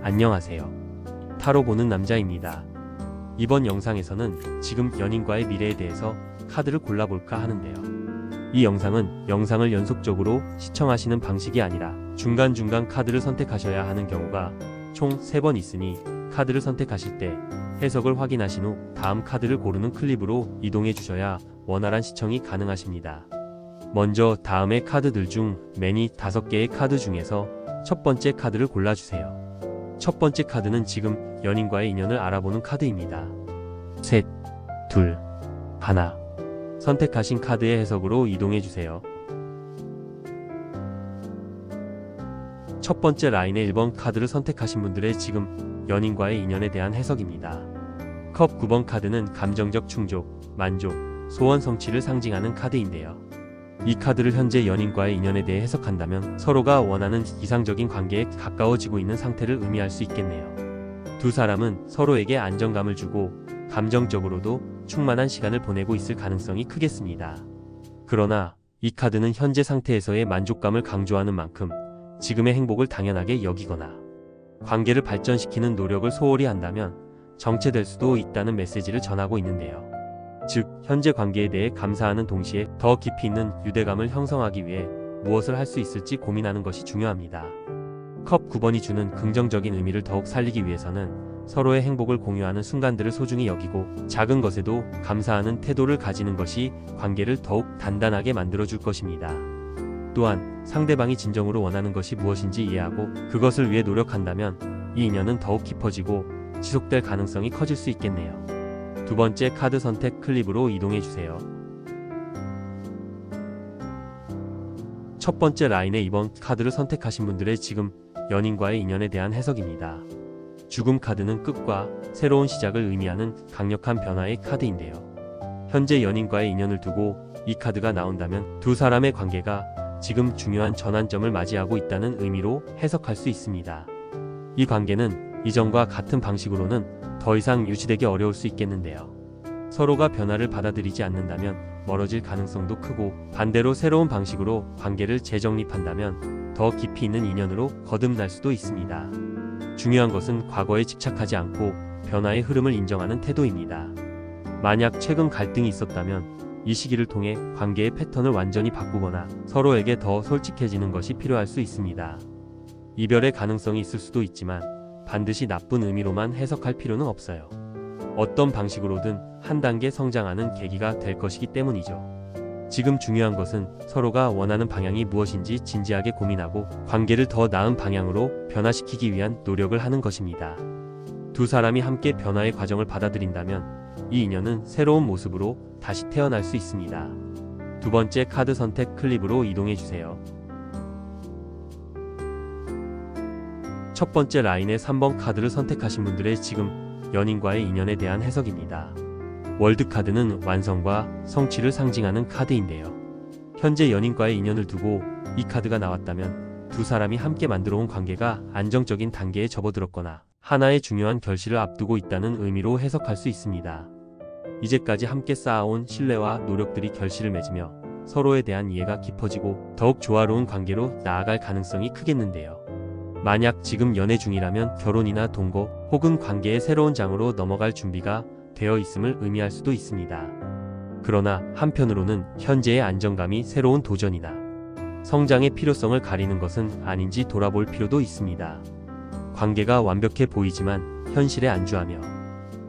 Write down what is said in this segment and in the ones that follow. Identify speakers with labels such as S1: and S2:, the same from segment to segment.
S1: 안녕하세요. 타로 보는 남자입니다. 이번 영상에서는 지금 연인과의 미래에 대해서 카드를 골라볼까 하는데요. 이 영상을 연속적으로 시청하시는 방식이 아니라 중간중간 카드를 선택하셔야 하는 경우가 총 3번 있으니 카드를 선택하실 때 해석을 확인하신 후 다음 카드를 고르는 클립으로 이동해 주셔야 원활한 시청이 가능하십니다. 먼저 다음의 카드들 중 매니 5개의 카드 중에서 첫 번째 카드를 골라주세요. 첫 번째 카드는 지금 연인과의 인연을 알아보는 카드입니다. 3, 2, 1 선택하신 카드의 해석으로 이동해주세요. 첫 번째 라인의 1번 카드를 선택하신 분들의 지금 연인과의 인연에 대한 해석입니다. 컵 9번 카드는 감정적 충족, 만족, 소원 성취를 상징하는 카드인데요. 이 카드를 현재 연인과의 인연에 대해 해석한다면 서로가 원하는 이상적인 관계에 가까워지고 있는 상태를 의미할 수 있겠네요. 두 사람은 서로에게 안정감을 주고 감정적으로도 충만한 시간을 보내고 있을 가능성이 크겠습니다. 그러나 이 카드는 현재 상태에서의 만족감을 강조하는 만큼 지금의 행복을 당연하게 여기거나 관계를 발전시키는 노력을 소홀히 한다면 정체될 수도 있다는 메시지를 전하고 있는데요. 즉, 현재 관계에 대해 감사하는 동시에 더 깊이 있는 유대감을 형성하기 위해 무엇을 할 수 있을지 고민하는 것이 중요합니다. 컵 9번이 주는 긍정적인 의미를 더욱 살리기 위해서는 서로의 행복을 공유하는 순간들을 소중히 여기고 작은 것에도 감사하는 태도를 가지는 것이 관계를 더욱 단단하게 만들어줄 것입니다. 또한 상대방이 진정으로 원하는 것이 무엇인지 이해하고 그것을 위해 노력한다면 이 인연은 더욱 깊어지고 지속될 가능성이 커질 수 있겠네요. 두 번째 카드 선택 클립으로 이동해주세요. 첫 번째 라인의 2번 카드를 선택하신 분들의 지금 연인과의 인연에 대한 해석입니다. 죽음 카드는 끝과 새로운 시작을 의미하는 강력한 변화의 카드인데요. 현재 연인과의 인연을 두고 이 카드가 나온다면 두 사람의 관계가 지금 중요한 전환점을 맞이하고 있다는 의미로 해석할 수 있습니다. 이 관계는 이전과 같은 방식으로는 더 이상 유지되기 어려울 수 있겠는데요. 서로가 변화를 받아들이지 않는다면 멀어질 가능성도 크고 반대로 새로운 방식으로 관계를 재정립한다면 더 깊이 있는 인연으로 거듭날 수도 있습니다. 중요한 것은 과거에 집착하지 않고 변화의 흐름을 인정하는 태도입니다. 만약 최근 갈등이 있었다면 이 시기를 통해 관계의 패턴을 완전히 바꾸거나 서로에게 더 솔직해지는 것이 필요할 수 있습니다. 이별의 가능성이 있을 수도 있지만 반드시 나쁜 의미로만 해석할 필요는 없어요. 어떤 방식으로든 한 단계 성장하는 계기가 될 것이기 때문이죠. 지금 중요한 것은 서로가 원하는 방향이 무엇인지 진지하게 고민하고 관계를 더 나은 방향으로 변화시키기 위한 노력을 하는 것입니다. 두 사람이 함께 변화의 과정을 받아들인다면 이 인연은 새로운 모습으로 다시 태어날 수 있습니다. 두 번째 카드 선택 클립으로 이동해주세요. 첫 번째 라인의 3번 카드를 선택하신 분들의 지금 연인과의 인연에 대한 해석입니다. 월드 카드는 완성과 성취를 상징하는 카드인데요. 현재 연인과의 인연을 두고 이 카드가 나왔다면 두 사람이 함께 만들어온 관계가 안정적인 단계에 접어들었거나 하나의 중요한 결실을 앞두고 있다는 의미로 해석할 수 있습니다. 이제까지 함께 쌓아온 신뢰와 노력들이 결실을 맺으며 서로에 대한 이해가 깊어지고 더욱 조화로운 관계로 나아갈 가능성이 크겠는데요. 만약 지금 연애 중이라면 결혼이나 동거 혹은 관계의 새로운 장으로 넘어갈 준비가 되어 있음을 의미할 수도 있습니다. 그러나 한편으로는 현재의 안정감이 새로운 도전이나 성장의 필요성을 가리는 것은 아닌지 돌아볼 필요도 있습니다. 관계가 완벽해 보이지만 현실에 안주하며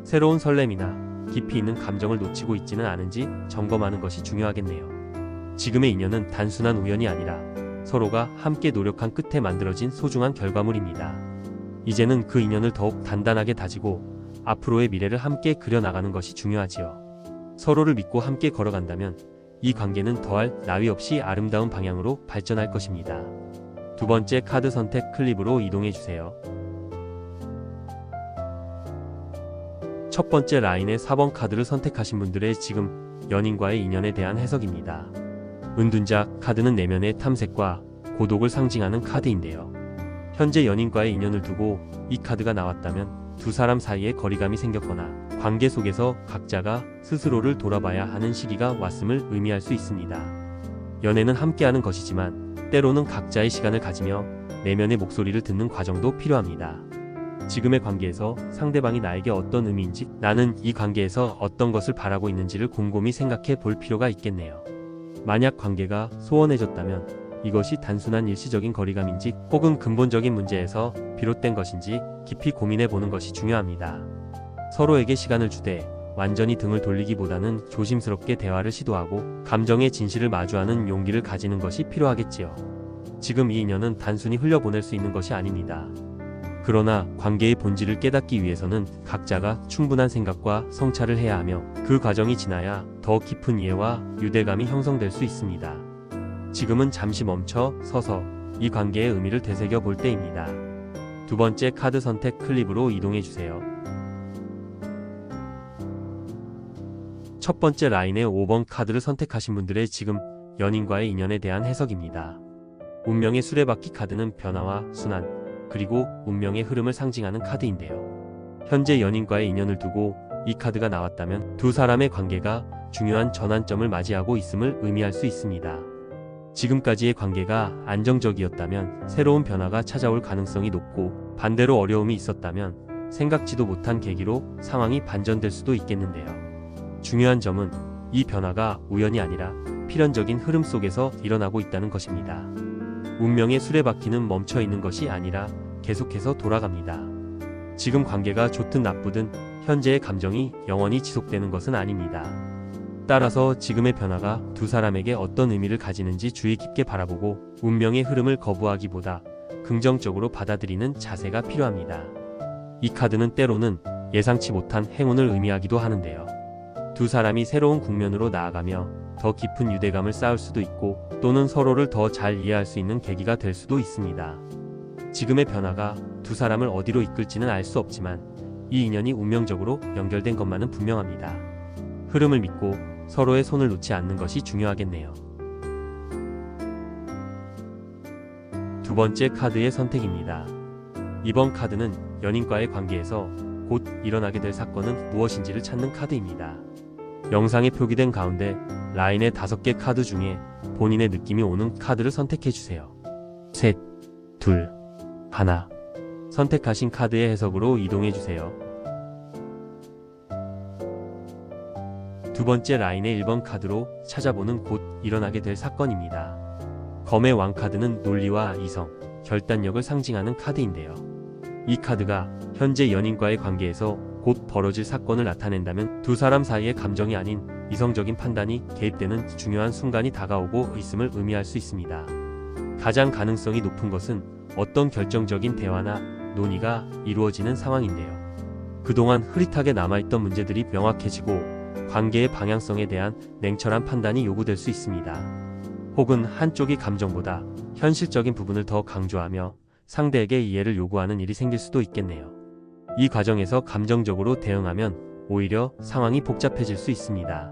S1: 새로운 설렘이나 깊이 있는 감정을 놓치고 있지는 않은지 점검하는 것이 중요하겠네요. 지금의 인연은 단순한 우연이 아니라 서로가 함께 노력한 끝에 만들어진 소중한 결과물입니다. 이제는 그 인연을 더욱 단단하게 다지고 앞으로의 미래를 함께 그려나가는 것이 중요하지요. 서로를 믿고 함께 걸어간다면 이 관계는 더할 나위 없이 아름다운 방향으로 발전할 것입니다. 두 번째 카드 선택 클립으로 이동해주세요. 첫 번째 라인의 4번 카드를 선택하신 분들의 지금 연인과의 인연에 대한 해석입니다. 은둔자 카드는 내면의 탐색과 고독을 상징하는 카드인데요. 현재 연인과의 인연을 두고 이 카드가 나왔다면 두 사람 사이에 거리감이 생겼거나 관계 속에서 각자가 스스로를 돌아봐야 하는 시기가 왔음을 의미할 수 있습니다. 연애는 함께하는 것이지만 때로는 각자의 시간을 가지며 내면의 목소리를 듣는 과정도 필요합니다. 지금의 관계에서 상대방이 나에게 어떤 의미인지, 나는 이 관계에서 어떤 것을 바라고 있는지를 곰곰이 생각해 볼 필요가 있겠네요. 만약 관계가 소원해졌다면 이것이 단순한 일시적인 거리감인지 혹은 근본적인 문제에서 비롯된 것인지 깊이 고민해 보는 것이 중요합니다. 서로에게 시간을 주되 완전히 등을 돌리기보다는 조심스럽게 대화를 시도하고 감정의 진실을 마주하는 용기를 가지는 것이 필요하겠지요. 지금 이 인연은 단순히 흘려보낼 수 있는 것이 아닙니다. 그러나 관계의 본질을 깨닫기 위해서는 각자가 충분한 생각과 성찰을 해야 하며 그 과정이 지나야 더 깊은 이해와 유대감이 형성될 수 있습니다. 지금은 잠시 멈춰 서서 이 관계의 의미를 되새겨 볼 때입니다. 두 번째 카드 선택 클립으로 이동해주세요. 첫 번째 라인의 5번 카드를 선택하신 분들의 지금 연인과의 인연에 대한 해석입니다. 운명의 수레바퀴 카드는 변화와 순환, 그리고 운명의 흐름을 상징하는 카드인데요. 현재 연인과의 인연을 두고 이 카드가 나왔다면 두 사람의 관계가 중요한 전환점을 맞이하고 있음을 의미할 수 있습니다. 지금까지의 관계가 안정적이었다면 새로운 변화가 찾아올 가능성이 높고, 반대로 어려움이 있었다면 생각지도 못한 계기로 상황이 반전될 수도 있겠는데요. 중요한 점은 이 변화가 우연이 아니라 필연적인 흐름 속에서 일어나고 있다는 것입니다. 운명의 수레바퀴는 멈춰 있는 것이 아니라 계속해서 돌아갑니다. 지금 관계가 좋든 나쁘든 현재의 감정이 영원히 지속되는 것은 아닙니다. 따라서 지금의 변화가 두 사람에게 어떤 의미를 가지는지 주의 깊게 바라보고 운명의 흐름을 거부하기보다 긍정적으로 받아들이는 자세가 필요합니다. 이 카드는 때로는 예상치 못한 행운을 의미하기도 하는데요. 두 사람이 새로운 국면으로 나아가며 더 깊은 유대감을 쌓을 수도 있고, 또는 서로를 더 잘 이해할 수 있는 계기가 될 수도 있습니다. 지금의 변화가 두 사람을 어디로 이끌지는 알 수 없지만 이 인연이 운명적으로 연결된 것만은 분명합니다. 흐름을 믿고 서로의 손을 놓지 않는 것이 중요하겠네요. 두 번째 카드의 선택입니다. 이번 카드는 연인과의 관계에서 곧 일어나게 될 사건은 무엇인지를 찾는 카드입니다. 영상에 표기된 가운데 라인의 5개 카드 중에 본인의 느낌이 오는 카드를 선택해주세요. 셋, 둘, 하나. 선택하신 카드의 해석으로 이동해주세요. 두 번째 라인의 1번 카드로 찾아보는 곧 일어나게 될 사건입니다. 검의 왕 카드는 논리와 이성, 결단력을 상징하는 카드인데요. 이 카드가 현재 연인과의 관계에서 곧 벌어질 사건을 나타낸다면 두 사람 사이의 감정이 아닌 이성적인 판단이 개입되는 중요한 순간이 다가오고 있음을 의미할 수 있습니다. 가장 가능성이 높은 것은 어떤 결정적인 대화나 논의가 이루어지는 상황인데요. 그동안 흐릿하게 남아있던 문제들이 명확해지고 관계의 방향성에 대한 냉철한 판단이 요구될 수 있습니다. 혹은 한쪽이 감정보다 현실적인 부분을 더 강조하며 상대에게 이해를 요구하는 일이 생길 수도 있겠네요. 이 과정에서 감정적으로 대응하면 오히려 상황이 복잡해질 수 있습니다.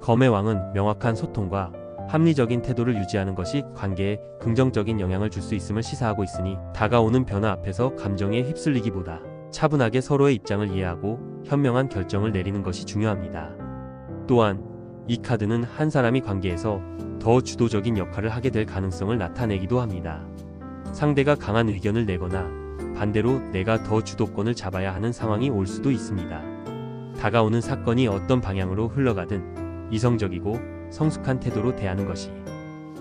S1: 검의 왕은 명확한 소통과 합리적인 태도를 유지하는 것이 관계에 긍정적인 영향을 줄 수 있음을 시사하고 있으니, 다가오는 변화 앞에서 감정에 휩쓸리기보다 차분하게 서로의 입장을 이해하고 현명한 결정을 내리는 것이 중요합니다. 또한 이 카드는 한 사람이 관계에서 더 주도적인 역할을 하게 될 가능성을 나타내기도 합니다. 상대가 강한 의견을 내거나 반대로 내가 더 주도권을 잡아야 하는 상황이 올 수도 있습니다. 다가오는 사건이 어떤 방향으로 흘러가든 이성적이고 성숙한 태도로 대하는 것이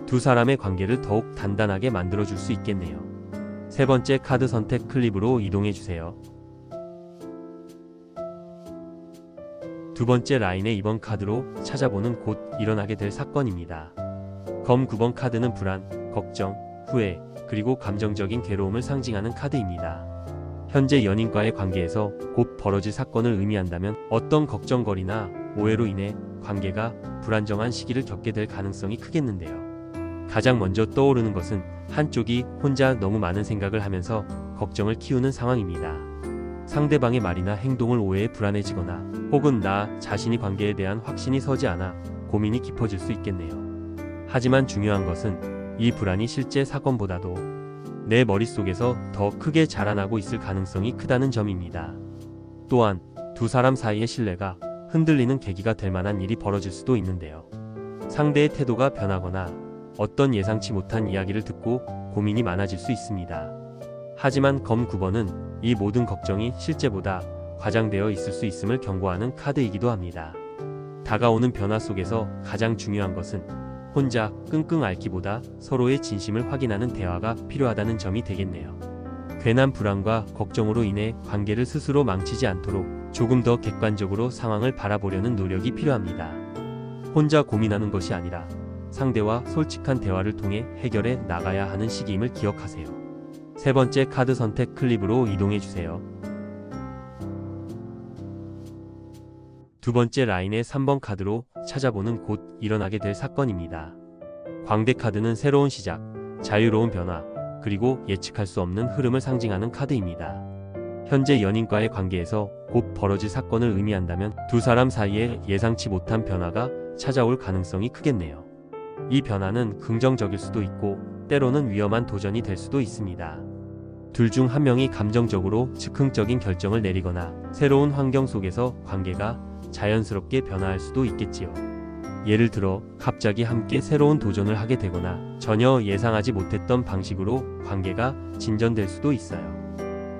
S1: 두 사람의 관계를 더욱 단단하게 만들어줄 수 있겠네요. 세 번째 카드 선택 클립으로 이동해 주세요. 두 번째 라인의 이번 카드로 찾아보는 곧 일어나게 될 사건입니다. 검 9번 카드는 불안, 걱정, 후회, 그리고 감정적인 괴로움을 상징하는 카드입니다. 현재 연인과의 관계에서 곧 벌어질 사건을 의미한다면 어떤 걱정거리나 오해로 인해 관계가 불안정한 시기를 겪게 될 가능성이 크겠는데요. 가장 먼저 떠오르는 것은 한쪽이 혼자 너무 많은 생각을 하면서 걱정을 키우는 상황입니다. 상대방의 말이나 행동을 오해해 불안해지거나 혹은 나 자신이 관계에 대한 확신이 서지 않아 고민이 깊어질 수 있겠네요. 하지만 중요한 것은 이 불안이 실제 사건보다도 내 머릿속에서 더 크게 자라나고 있을 가능성이 크다는 점입니다. 또한 두 사람 사이의 신뢰가 흔들리는 계기가 될 만한 일이 벌어질 수도 있는데요. 상대의 태도가 변하거나 어떤 예상치 못한 이야기를 듣고 고민이 많아질 수 있습니다. 하지만 검 9번은 이 모든 걱정이 실제보다 과장되어 있을 수 있음을 경고하는 카드이기도 합니다. 다가오는 변화 속에서 가장 중요한 것은 혼자 끙끙 앓기보다 서로의 진심을 확인하는 대화가 필요하다는 점이 되겠네요. 괜한 불안과 걱정으로 인해 관계를 스스로 망치지 않도록 조금 더 객관적으로 상황을 바라보려는 노력이 필요합니다. 혼자 고민하는 것이 아니라 상대와 솔직한 대화를 통해 해결해 나가야 하는 시기임을 기억하세요. 세 번째 카드 선택 클립으로 이동해 주세요. 두 번째 라인의 3번 카드로 찾아보는 곧 일어나게 될 사건입니다. 광대 카드는 새로운 시작, 자유로운 변화, 그리고 예측할 수 없는 흐름을 상징하는 카드입니다. 현재 연인과의 관계에서 곧 벌어질 사건을 의미한다면 두 사람 사이에 예상치 못한 변화가 찾아올 가능성이 크겠네요. 이 변화는 긍정적일 수도 있고 때로는 위험한 도전이 될 수도 있습니다. 둘 중 한 명이 감정적으로 즉흥적인 결정을 내리거나 새로운 환경 속에서 관계가 자연스럽게 변화할 수도 있겠지요. 예를 들어 갑자기 함께 새로운 도전을 하게 되거나 전혀 예상하지 못했던 방식으로 관계가 진전될 수도 있어요.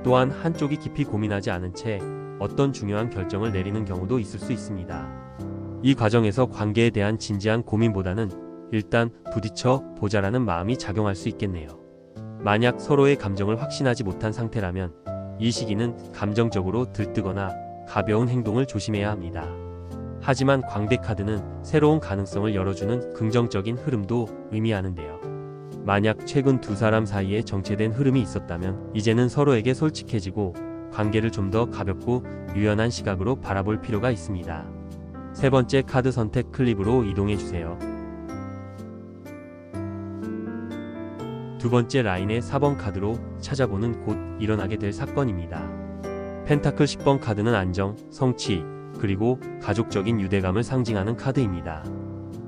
S1: 또한 한쪽이 깊이 고민하지 않은 채 어떤 중요한 결정을 내리는 경우도 있을 수 있습니다. 이 과정에서 관계에 대한 진지한 고민보다는 일단 부딪혀 보자라는 마음이 작용할 수 있겠네요. 만약 서로의 감정을 확신하지 못한 상태라면 이 시기는 감정적으로 들뜨거나 가벼운 행동을 조심해야 합니다. 하지만 광대 카드는 새로운 가능성을 열어주는 긍정적인 흐름도 의미하는데요. 만약 최근 두 사람 사이에 정체된 흐름이 있었다면 이제는 서로에게 솔직해지고 관계를 좀 더 가볍고 유연한 시각으로 바라볼 필요가 있습니다. 세 번째 카드 선택 클립으로 이동해 주세요. 두 번째 라인의 4번 카드로 찾아보는 곧 일어나게 될 사건입니다. 펜타클 10번 카드는 안정, 성취, 그리고 가족적인 유대감을 상징하는 카드입니다.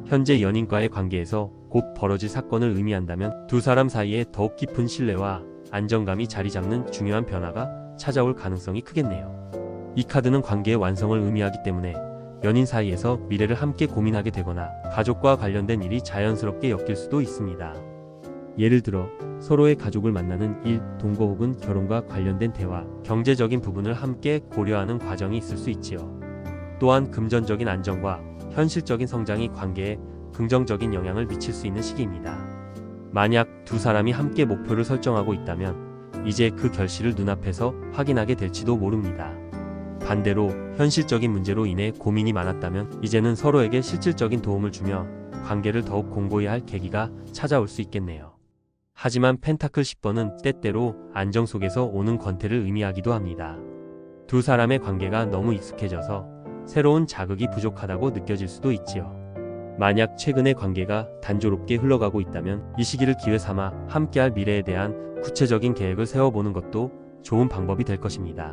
S1: 현재 연인과의 관계에서 곧 벌어질 사건을 의미한다면 두 사람 사이에 더욱 깊은 신뢰와 안정감이 자리 잡는 중요한 변화가 찾아올 가능성이 크겠네요. 이 카드는 관계의 완성을 의미하기 때문에 연인 사이에서 미래를 함께 고민하게 되거나 가족과 관련된 일이 자연스럽게 엮일 수도 있습니다. 예를 들어 서로의 가족을 만나는 일, 동거 혹은 결혼과 관련된 대화, 경제적인 부분을 함께 고려하는 과정이 있을 수 있지요. 또한 금전적인 안정과 현실적인 성장이 관계에 긍정적인 영향을 미칠 수 있는 시기입니다. 만약 두 사람이 함께 목표를 설정하고 있다면 이제 그 결실을 눈앞에서 확인하게 될지도 모릅니다. 반대로 현실적인 문제로 인해 고민이 많았다면 이제는 서로에게 실질적인 도움을 주며 관계를 더욱 공고히 할 계기가 찾아올 수 있겠네요. 하지만 펜타클 10번은 때때로 안정 속에서 오는 권태를 의미하기도 합니다. 두 사람의 관계가 너무 익숙해져서 새로운 자극이 부족하다고 느껴질 수도 있지요. 만약 최근의 관계가 단조롭게 흘러가고 있다면 이 시기를 기회 삼아 함께할 미래에 대한 구체적인 계획을 세워보는 것도 좋은 방법이 될 것입니다.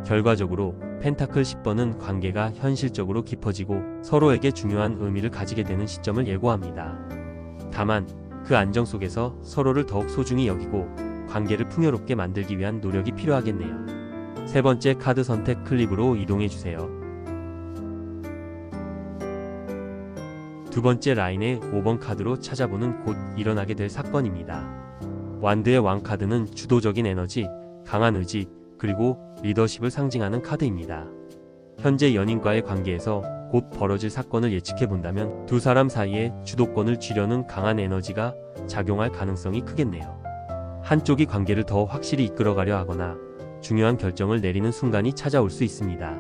S1: 결과적으로 펜타클 10번은 관계가 현실적으로 깊어지고 서로에게 중요한 의미를 가지게 되는 시점을 예고합니다. 다만 그 안정 속에서 서로를 더욱 소중히 여기고 관계를 풍요롭게 만들기 위한 노력이 필요하겠네요. 세 번째 카드 선택 클립으로 이동해 주세요. 두 번째 라인의 5번 카드로 찾아보는 곧 일어나게 될 사건입니다. 완드의 왕 카드는 주도적인 에너지, 강한 의지, 그리고 리더십을 상징하는 카드입니다. 현재 연인과의 관계에서 곧 벌어질 사건을 예측해 본다면 두 사람 사이에 주도권을 쥐려는 강한 에너지가 작용할 가능성이 크겠네요. 한쪽이 관계를 더 확실히 이끌어가려 하거나 중요한 결정을 내리는 순간이 찾아올 수 있습니다.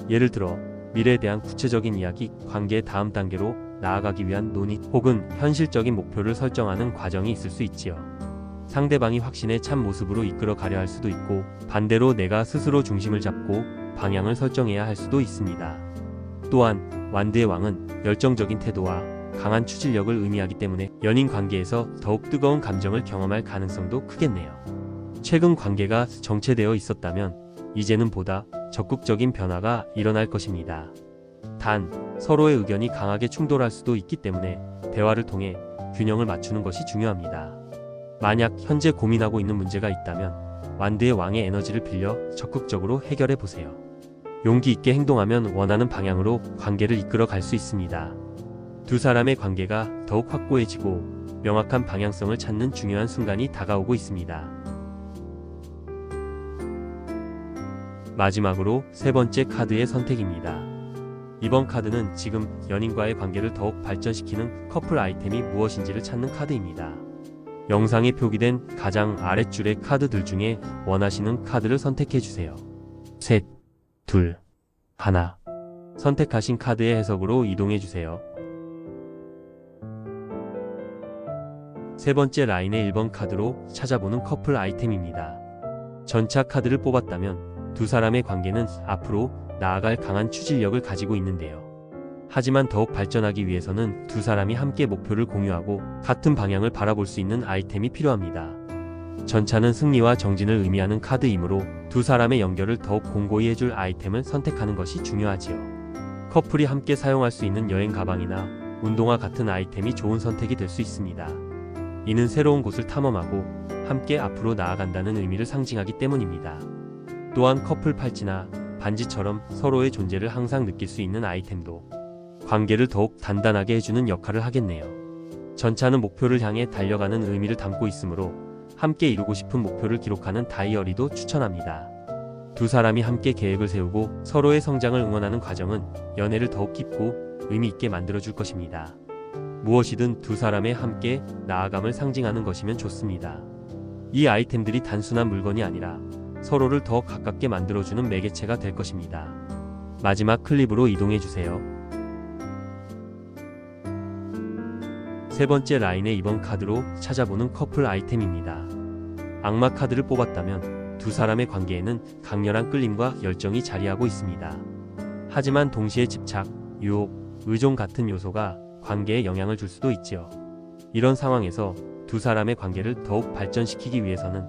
S1: 예를 들어 미래에 대한 구체적인 이야기, 관계의 다음 단계로 나아가기 위한 논의 혹은 현실적인 목표를 설정하는 과정이 있을 수 있지요. 상대방이 확신의 참 모습으로 이끌어 가려 할 수도 있고 반대로 내가 스스로 중심을 잡고 방향을 설정해야 할 수도 있습니다. 또한 완드의 왕은 열정적인 태도와 강한 추진력을 의미하기 때문에 연인 관계에서 더욱 뜨거운 감정을 경험할 가능성도 크겠네요. 최근 관계가 정체되어 있었다면 이제는 보다 적극적인 변화가 일어날 것입니다. 단, 서로의 의견이 강하게 충돌할 수도 있기 때문에 대화를 통해 균형을 맞추는 것이 중요합니다. 만약 현재 고민하고 있는 문제가 있다면 완드의 왕의 에너지를 빌려 적극적으로 해결해 보세요. 용기 있게 행동하면 원하는 방향으로 관계를 이끌어 갈 수 있습니다. 두 사람의 관계가 더욱 확고해지고 명확한 방향성을 찾는 중요한 순간이 다가오고 있습니다. 마지막으로 세 번째 카드의 선택입니다. 이번 카드는 지금 연인과의 관계를 더욱 발전시키는 커플 아이템이 무엇인지를 찾는 카드입니다. 영상에 표기된 가장 아랫줄의 카드들 중에 원하시는 카드를 선택해주세요. 셋, 둘, 하나. 선택하신 카드의 해석으로 이동해주세요. 세 번째 라인의 1번 카드로 찾아보는 커플 아이템입니다. 전차 카드를 뽑았다면 두 사람의 관계는 앞으로 나아갈 강한 추진력을 가지고 있는데요. 하지만 더욱 발전하기 위해서는 두 사람이 함께 목표를 공유하고 같은 방향을 바라볼 수 있는 아이템이 필요합니다. 전차는 승리와 정진을 의미하는 카드이므로 두 사람의 연결을 더욱 공고히 해줄 아이템을 선택하는 것이 중요하지요. 커플이 함께 사용할 수 있는 여행 가방이나 운동화 같은 아이템이 좋은 선택이 될 수 있습니다. 이는 새로운 곳을 탐험하고 함께 앞으로 나아간다는 의미를 상징하기 때문입니다. 또한 커플 팔찌나 반지처럼 서로의 존재를 항상 느낄 수 있는 아이템도 관계를 더욱 단단하게 해주는 역할을 하겠네요. 전차는 목표를 향해 달려가는 의미를 담고 있으므로 함께 이루고 싶은 목표를 기록하는 다이어리도 추천합니다. 두 사람이 함께 계획을 세우고 서로의 성장을 응원하는 과정은 연애를 더욱 깊고 의미 있게 만들어줄 것입니다. 무엇이든 두 사람의 함께 나아감을 상징하는 것이면 좋습니다. 이 아이템들이 단순한 물건이 아니라 서로를 더 가깝게 만들어주는 매개체가 될 것입니다. 마지막 클립으로 이동해주세요. 세 번째 라인의 2번 카드로 찾아보는 커플 아이템입니다. 악마 카드를 뽑았다면 두 사람의 관계에는 강렬한 끌림과 열정이 자리하고 있습니다. 하지만 동시에 집착, 유혹, 의존 같은 요소가 관계에 영향을 줄 수도 있지요. 이런 상황에서 두 사람의 관계를 더욱 발전시키기 위해서는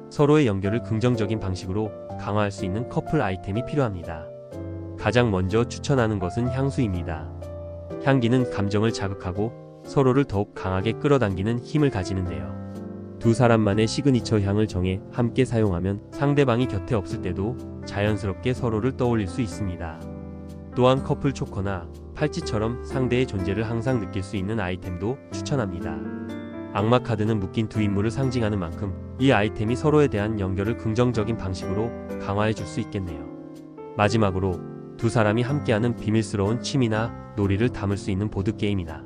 S1: 서로의 연결을 긍정적인 방식으로 강화할 수 있는 커플 아이템이 필요합니다. 가장 먼저 추천하는 것은 향수입니다. 향기는 감정을 자극하고 서로를 더욱 강하게 끌어당기는 힘을 가지는데요. 두 사람만의 시그니처 향을 정해 함께 사용하면 상대방이 곁에 없을 때도 자연스럽게 서로를 떠올릴 수 있습니다. 또한 커플 초커나 팔찌처럼 상대의 존재를 항상 느낄 수 있는 아이템도 추천합니다. 악마 카드는 묶인 두 인물을 상징하는 만큼 이 아이템이 서로에 대한 연결을 긍정적인 방식으로 강화해 줄 수 있겠네요. 마지막으로 두 사람이 함께하는 비밀스러운 취미나 놀이를 담을 수 있는 보드게임이나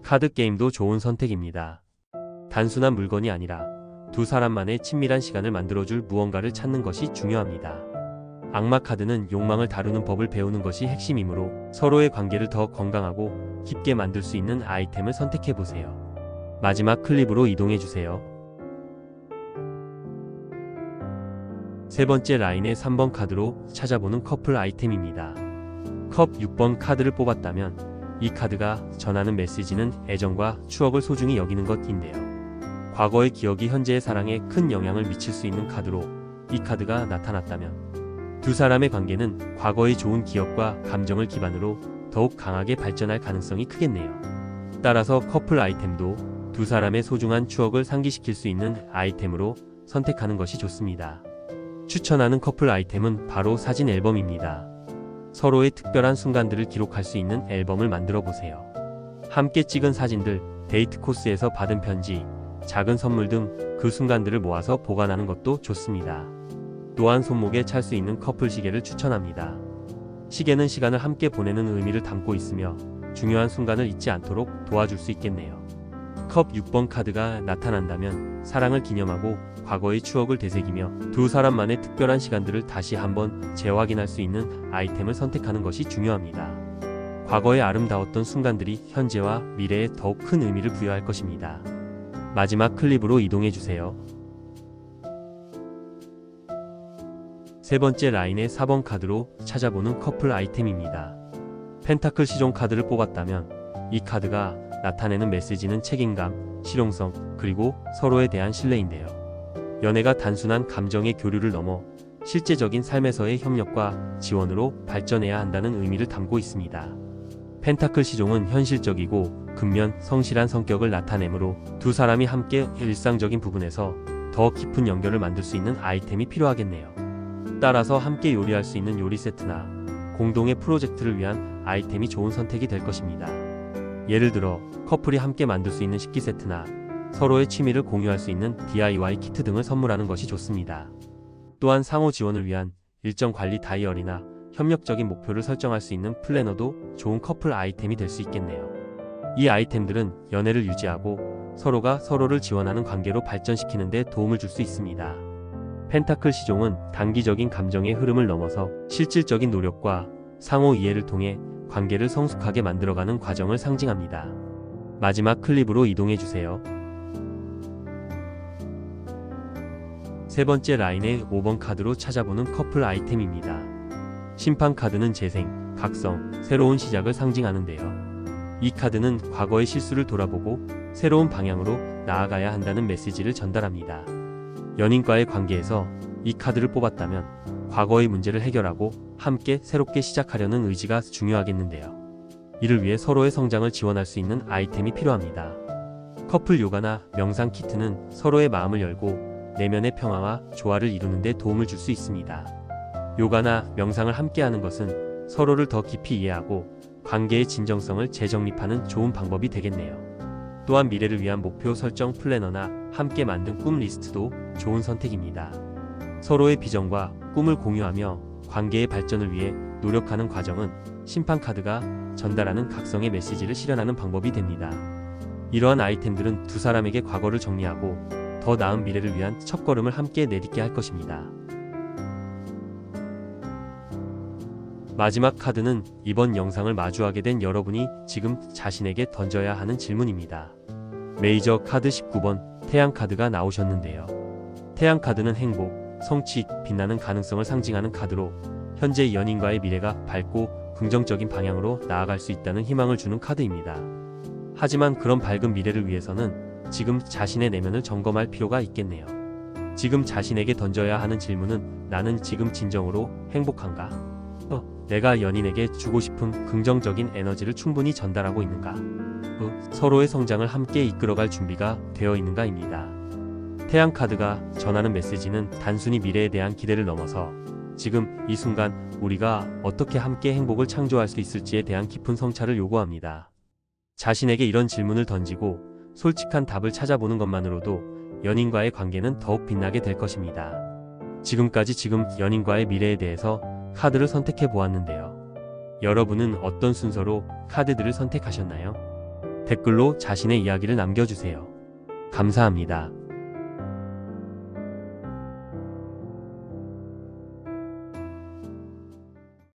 S1: 카드게임도 좋은 선택입니다. 단순한 물건이 아니라 두 사람만의 친밀한 시간을 만들어줄 무언가를 찾는 것이 중요합니다. 악마 카드는 욕망을 다루는 법을 배우는 것이 핵심이므로 서로의 관계를 더 건강하고 깊게 만들 수 있는 아이템을 선택해보세요. 마지막 클립으로 이동해주세요. 세 번째 라인의 3번 카드로 찾아보는 커플 아이템입니다. 컵 6번 카드를 뽑았다면 이 카드가 전하는 메시지는 애정과 추억을 소중히 여기는 것인데요. 과거의 기억이 현재의 사랑에 큰 영향을 미칠 수 있는 카드로 이 카드가 나타났다면 두 사람의 관계는 과거의 좋은 기억과 감정을 기반으로 더욱 강하게 발전할 가능성이 크겠네요. 따라서 커플 아이템도 두 사람의 소중한 추억을 상기시킬 수 있는 아이템으로 선택하는 것이 좋습니다. 추천하는 커플 아이템은 바로 사진 앨범입니다. 서로의 특별한 순간들을 기록할 수 있는 앨범을 만들어 보세요. 함께 찍은 사진들, 데이트 코스에서 받은 편지, 작은 선물 등 그 순간들을 모아서 보관하는 것도 좋습니다. 또한 손목에 찰 수 있는 커플 시계를 추천합니다. 시계는 시간을 함께 보내는 의미를 담고 있으며 중요한 순간을 잊지 않도록 도와줄 수 있겠네요. 컵 6번 카드가 나타난다면 사랑을 기념하고 과거의 추억을 되새기며 두 사람만의 특별한 시간들을 다시 한번 재확인할 수 있는 아이템을 선택하는 것이 중요합니다. 과거의 아름다웠던 순간들이 현재와 미래에 더욱 큰 의미를 부여할 것입니다. 마지막 클립으로 이동해 주세요. 세 번째 라인의 4번 카드로 찾아보는 커플 아이템입니다. 펜타클 시종 카드를 뽑았다면 이 카드가 나타내는 메시지는 책임감, 실용성, 그리고 서로에 대한 신뢰인데요. 연애가 단순한 감정의 교류를 넘어 실제적인 삶에서의 협력과 지원으로 발전해야 한다는 의미를 담고 있습니다. 펜타클 시종은 현실적이고 근면 성실한 성격을 나타내므로 두 사람이 함께 일상적인 부분에서 더 깊은 연결을 만들 수 있는 아이템이 필요하겠네요. 따라서 함께 요리할 수 있는 요리 세트나 공동의 프로젝트를 위한 아이템이 좋은 선택이 될 것입니다. 예를 들어 커플이 함께 만들 수 있는 식기 세트나 서로의 취미를 공유할 수 있는 DIY 키트 등을 선물하는 것이 좋습니다. 또한 상호 지원을 위한 일정 관리 다이어리나 협력적인 목표를 설정할 수 있는 플래너도 좋은 커플 아이템이 될 수 있겠네요. 이 아이템들은 연애를 유지하고 서로가 서로를 지원하는 관계로 발전시키는 데 도움을 줄 수 있습니다. 펜타클 시종은 단기적인 감정의 흐름을 넘어서 실질적인 노력과 상호 이해를 통해 관계를 성숙하게 만들어가는 과정을 상징합니다. 마지막 클립으로 이동해 주세요. 세 번째 라인의 5번 카드로 찾아보는 커플 아이템입니다. 심판 카드는 재생, 각성, 새로운 시작을 상징하는데요. 이 카드는 과거의 실수를 돌아보고 새로운 방향으로 나아가야 한다는 메시지를 전달합니다. 연인과의 관계에서 이 카드를 뽑았다면 과거의 문제를 해결하고 함께 새롭게 시작하려는 의지가 중요하겠는데요. 이를 위해 서로의 성장을 지원할 수 있는 아이템이 필요합니다. 커플 요가나 명상 키트는 서로의 마음을 열고 내면의 평화와 조화를 이루는 데 도움을 줄 수 있습니다. 요가나 명상을 함께 하는 것은 서로를 더 깊이 이해하고 관계의 진정성을 재정립하는 좋은 방법이 되겠네요. 또한 미래를 위한 목표 설정 플래너나 함께 만든 꿈 리스트도 좋은 선택입니다. 서로의 비전과 꿈을 공유하며 관계의 발전을 위해 노력하는 과정은 심판 카드가 전달하는 각성의 메시지를 실현하는 방법이 됩니다. 이러한 아이템들은 두 사람에게 과거를 정리하고 더 나은 미래를 위한 첫걸음을 함께 내딛게 할 것입니다. 마지막 카드는 이번 영상을 마주하게 된 여러분이 지금 자신에게 던져야 하는 질문입니다. 메이저 카드 19번 태양 카드가 나오셨는데요. 태양 카드는 행복, 성취, 빛나는 가능성을 상징하는 카드로 현재 연인과의 미래가 밝고 긍정적인 방향으로 나아갈 수 있다는 희망을 주는 카드입니다. 하지만 그런 밝은 미래를 위해서는 지금 자신의 내면을 점검할 필요가 있겠네요. 지금 자신에게 던져야 하는 질문은 나는 지금 진정으로 행복한가? 내가 연인에게 주고 싶은 긍정적인 에너지를 충분히 전달하고 있는가? 서로의 성장을 함께 이끌어갈 준비가 되어 있는가입니다. 태양 카드가 전하는 메시지는 단순히 미래에 대한 기대를 넘어서 지금 이 순간 우리가 어떻게 함께 행복을 창조할 수 있을지에 대한 깊은 성찰을 요구합니다. 자신에게 이런 질문을 던지고 솔직한 답을 찾아보는 것만으로도 연인과의 관계는 더욱 빛나게 될 것입니다. 지금까지 연인과의 미래에 대해서 카드를 선택해 보았는데요. 여러분은 어떤 순서로 카드들을 선택하셨나요? 댓글로 자신의 이야기를 남겨주세요. 감사합니다.